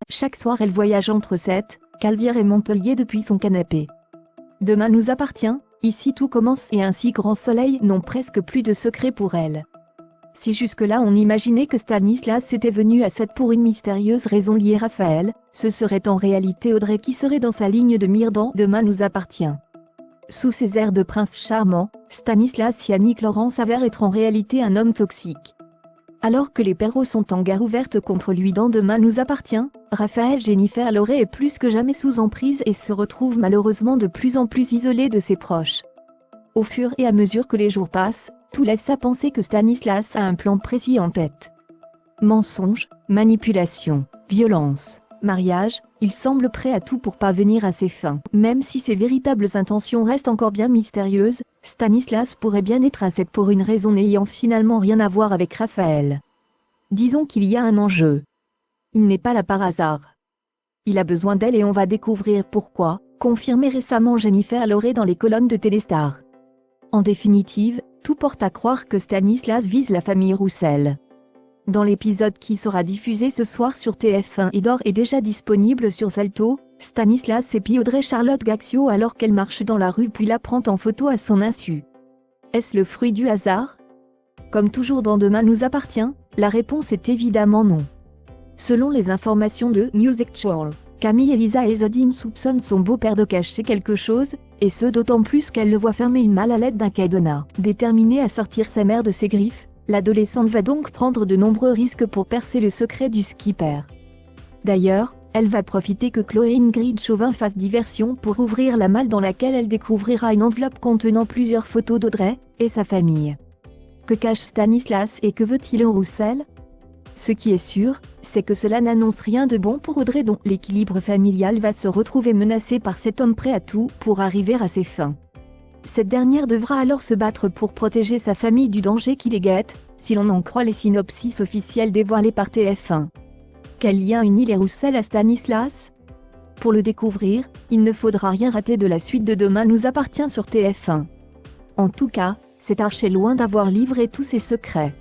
Chaque soir elle voyage entre Sète, Caluire et Montpellier depuis son canapé. Demain nous appartient, ici tout commence et ainsi Grand Soleil n'ont presque plus de secret pour elle. Si jusque-là on imaginait que Stanislas était venu à Sète pour une mystérieuse raison liée à Raphaël, ce serait en réalité Audrey qui serait dans sa ligne de mire dans Demain nous appartient. Sous ses airs de prince charmant, Stanislas Yannick Laurent s'avère être en réalité un homme toxique. Alors que les Perrault sont en guerre ouverte contre lui dans Demain nous appartient, Raphaël Jennifer Laurey est plus que jamais sous emprise et se retrouve malheureusement de plus en plus isolé de ses proches. Au fur et à mesure que les jours passent, tout laisse à penser que Stanislas a un plan précis en tête. Mensonges, manipulation, violence, mariage, il semble prêt à tout pour parvenir à ses fins. Même si ses véritables intentions restent encore bien mystérieuses, Stanislas pourrait bien être à Sète pour une raison n'ayant finalement rien à voir avec Raphaël. Disons qu'il y a un enjeu. Il n'est pas là par hasard. Il a besoin d'elle et on va découvrir pourquoi, confirmé récemment Jennifer Laurey dans les colonnes de Téléstar. En définitive, tout porte à croire que Stanislas vise la famille Roussel. Dans l'épisode qui sera diffusé ce soir sur TF1 et d'ores et déjà disponible sur Salto, Stanislas épie Audrey Charlotte Gaxio alors qu'elle marche dans la rue puis la prend en photo à son insu. Est-ce le fruit du hasard? Comme toujours dans Demain nous appartient, la réponse est évidemment non. Selon les informations de News Actual, Camille Elisa Ezzedine soupçonne son beau-père de cacher quelque chose, et ce d'autant plus qu'elle le voit fermer une malle à l'aide d'un cadenas. Déterminée à sortir sa mère de ses griffes, l'adolescente va donc prendre de nombreux risques pour percer le secret du skipper. D'ailleurs, elle va profiter que Chloé Ingrid Chauvin fasse diversion pour ouvrir la malle dans laquelle elle découvrira une enveloppe contenant plusieurs photos d'Audrey et sa famille. Que cache Stanislas et que veut-il au Roussel? Ce qui est sûr, c'est que cela n'annonce rien de bon pour Audrey dont l'équilibre familial va se retrouver menacé par cet homme prêt à tout pour arriver à ses fins. Cette dernière devra alors se battre pour protéger sa famille du danger qui les guette, si l'on en croit les synopsis officiels dévoilés par TF1. Quel lien unit les Roussel à Stanislas? Pour le découvrir, il ne faudra rien rater de la suite de Demain nous appartient sur TF1. En tout cas, c'est archi loin d'avoir livré tous ses secrets.